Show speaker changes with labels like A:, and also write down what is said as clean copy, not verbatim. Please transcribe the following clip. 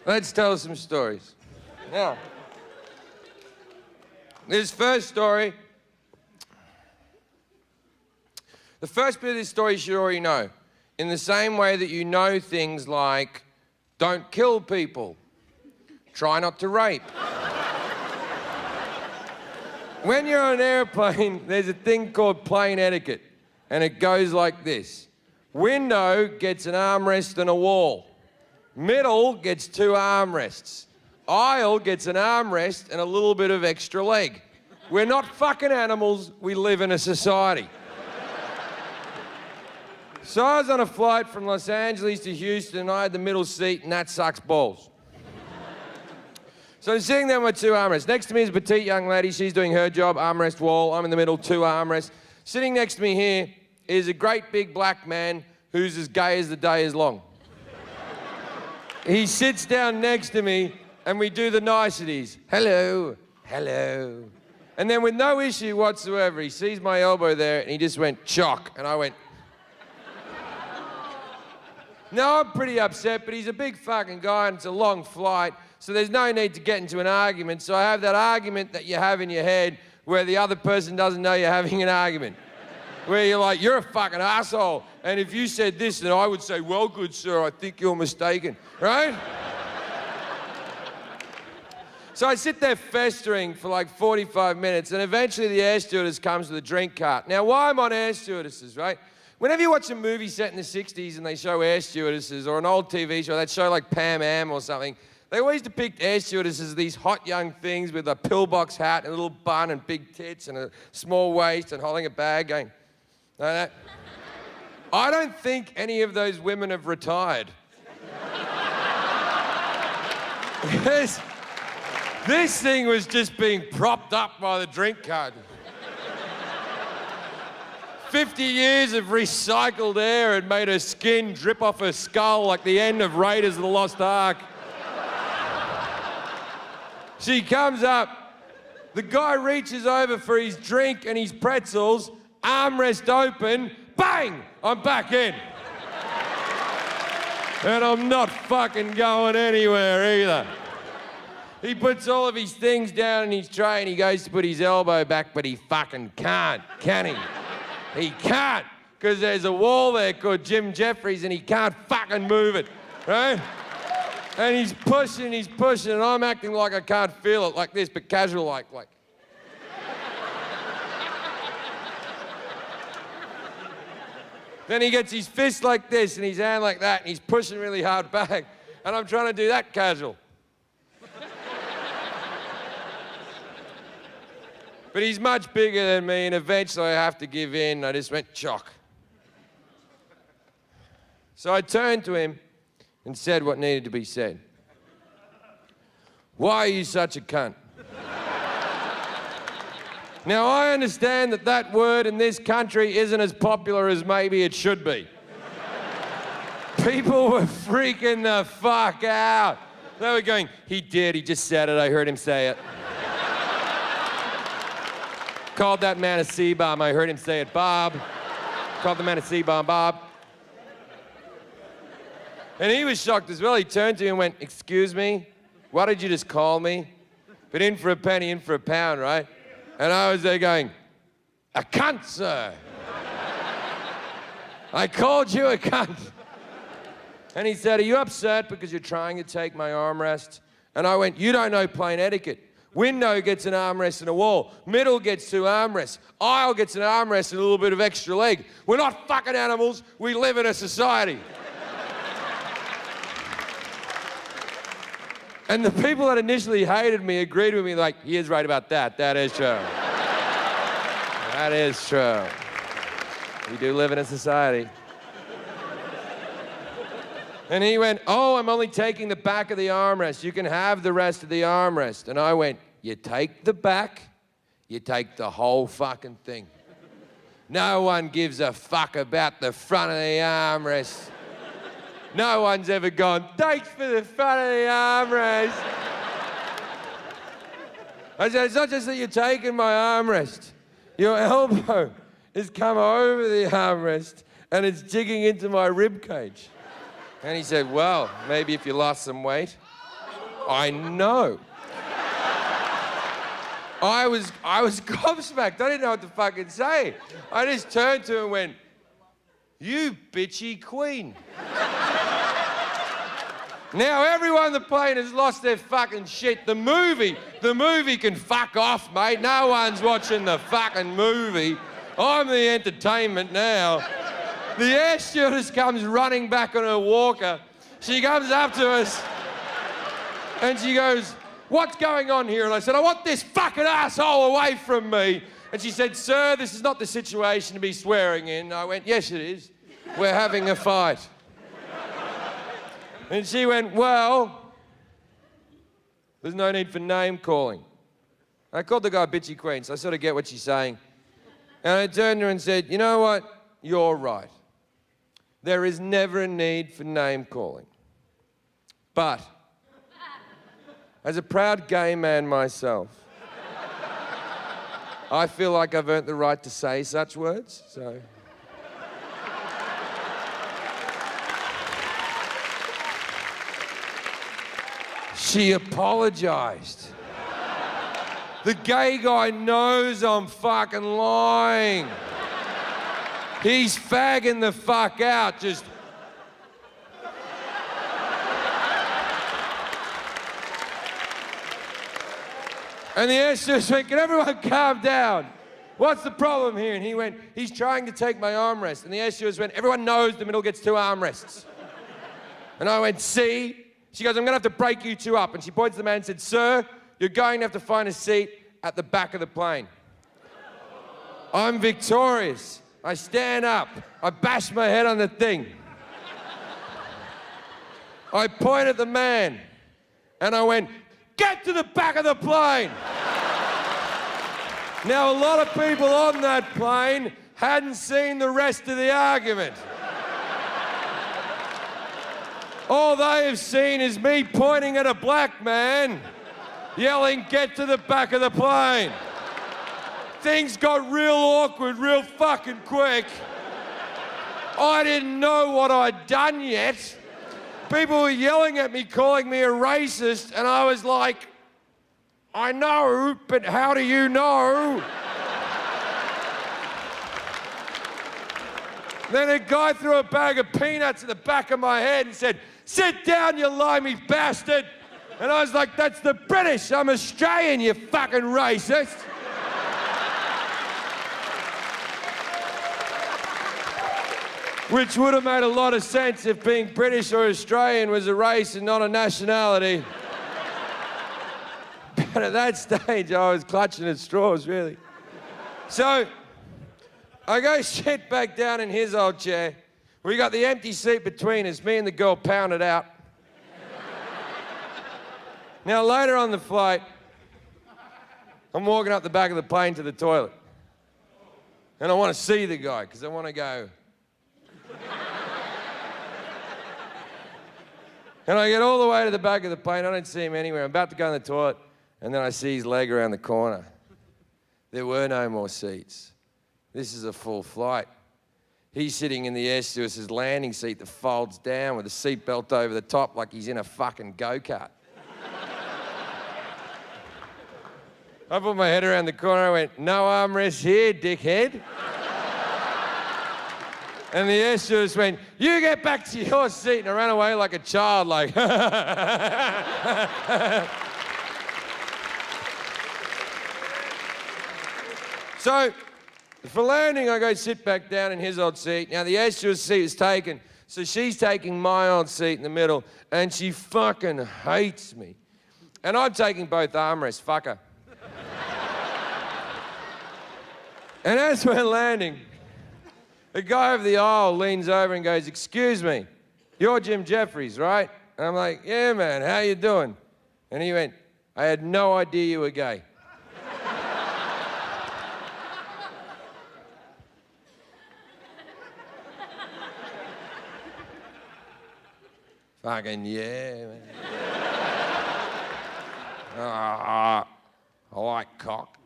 A: Let's tell some stories. Now, this first story, the first bit of this story you should already know. In the same way that you know things like, don't kill people, try not to rape. When you're on an airplane, there's a thing called plane etiquette, and it goes like this. Window gets an armrest and a wall. Middle gets 2 armrests. Aisle gets an armrest and a little bit of extra leg. We're not fucking animals, we live in a society. So I was on a flight from Los Angeles to Houston, and I had the middle seat, and that sucks balls. So I'm sitting there with my 2 armrests. Next to me is a petite young lady. She's doing her job, armrest wall. I'm in the middle, 2 armrests. Sitting next to me here is a great big black man who's as gay as the day is long. He sits down next to me, and we do the niceties. Hello, hello. And then with no issue whatsoever, he sees my elbow there, and he just went, chock. And I went... No, I'm pretty upset, but he's a big fucking guy, and it's a long flight, so there's no need to get into an argument. So I have that argument that you have in your head where the other person doesn't know you're having an argument. Where you're like, you're a fucking asshole. And if you said this, then I would say, well, good sir, I think you're mistaken, right? So I sit there festering for like 45 minutes, and eventually the air stewardess comes with a drink cart. Now, why I'm on air stewardesses, right? Whenever you watch a movie set in the 60s and they show air stewardesses, or an old TV show, that show like Pam Am or something, they always depict air stewardesses as these hot young things with a pillbox hat and a little bun and big tits and a small waist and holding a bag going, like that. I don't think any of those women have retired. This thing was just being propped up by the drink cart. 50 years of recycled air had made her skin drip off her skull like the end of Raiders of the Lost Ark. She comes up, the guy reaches over for his drink and his pretzels, armrest open, bang, I'm back in. And I'm not fucking going anywhere either. He puts all of his things down in his tray and he goes to put his elbow back, but he fucking can't, can he? He can't, because there's a wall there called Jefferies and he can't fucking move it, right? And he's pushing, and I'm acting like I can't feel it, like this, but casual like. Then he gets his fist like this and his hand like that, and he's pushing really hard back, and I'm trying to do that casual. But he's much bigger than me, and eventually I have to give in. I just went, chock. So I turned to him and said what needed to be said. Why are you such a cunt? Now, I understand that that word in this country isn't as popular as maybe it should be. People were freaking the fuck out. They were going, he just said it, I heard him say it. Called that man a C-bomb, I heard him say it, Bob. Called the man a C-bomb, Bob. And he was shocked as well. He turned to me and went, excuse me, what did you just call me? But in for a penny, in for a pound, right? And I was there going, a cunt, sir. I called you a cunt. And he said, are you upset because you're trying to take my armrest? And I went, you don't know plane etiquette. Window gets an armrest and a wall. Middle gets 2 armrests. Aisle gets an armrest and a little bit of extra leg. We're not fucking animals. We live in a society. And the people that initially hated me agreed with me like, he is right about that. That is true. That is true. We do live in a society. And he went, oh, I'm only taking the back of the armrest. You can have the rest of the armrest. And I went, you take the back, you take the whole fucking thing. No one gives a fuck about the front of the armrest. No one's ever gone, thanks for the front of the armrest. I said, it's not just that you're taking my armrest. Your elbow has come over the armrest and it's digging into my rib cage. And he said, well, maybe if you lost some weight. I know. I was gobsmacked. I didn't know what to fucking say. I just turned to her and went, "You bitchy queen." Now everyone on the plane has lost their fucking shit. The movie can fuck off, mate. No one's watching the fucking movie. I'm the entertainment now. The air stewardess comes running back on her walker. She comes up to us and she goes, "What's going on here?" And I said, "I want this fucking asshole away from me." And she said, "Sir, this is not the situation to be swearing in." And I went, "Yes, it is. We're having a fight." And she went, "Well, there's no need for name calling." I called the guy bitchy queen, so I sort of get what she's saying. And I turned to her and said, "You know what? You're right. There is never a need for name calling. But as a proud gay man myself, I feel like I've earned the right to say such words, so..." She apologized. The gay guy knows I'm fucking lying. He's fagging the fuck out, just... And the air stewardess went, "Can everyone calm down? What's the problem here?" And he went, "He's trying to take my armrest." And the air stewardess went, "Everyone knows the middle gets 2 armrests." And I went, "See?" She goes, "I'm gonna have to break you 2 up." And she points to the man and said, "Sir, you're going to have to find a seat at the back of the plane." I'm victorious. I stand up. I bash my head on the thing. I point at the man and I went, "Get to the back of the plane." Now, a lot of people on that plane hadn't seen the rest of the argument. All they have seen is me pointing at a black man, yelling, "Get to the back of the plane." Things got real awkward real fucking quick. I didn't know what I'd done yet. People were yelling at me, calling me a racist, and I was like, "I know, but how do you know?" Then a guy threw a bag of peanuts at the back of my head and said, "Sit down, you limey bastard." And I was like, "That's the British. I'm Australian, you fucking racist." Which would have made a lot of sense if being British or Australian was a race and not a nationality. But at that stage, I was clutching at straws, really. So I go sit back down in his old chair. We got the empty seat between us. Me and the girl pounded out. Now, later on the flight, I'm walking up the back of the plane to the toilet. And I want to see the guy, because I want to go... And I get all the way to the back of the plane. I don't see him anywhere. I'm about to go in the toilet, and then I see his leg around the corner. There were no more seats. This is a full flight. He's sitting in the air stewardess's landing seat that folds down with a seatbelt over the top like he's in a fucking go-kart. I put my head around the corner. I went, "No armrest here, dickhead." And the air stewardess went, "You get back to your seat." And I ran away like a child, like... So, for landing, I go sit back down in his old seat. Now, the air stewardess seat is taken, so she's taking my old seat in the middle, and she fucking hates me. And I'm taking both armrests, fuck her. And as we're landing, the guy over the aisle leans over and goes, "Excuse me, you're Jim Jefferies, right?" And I'm like, "Yeah, man, how you doing?" And he went, "I had no idea you were gay." Fucking yeah, man. I like cock.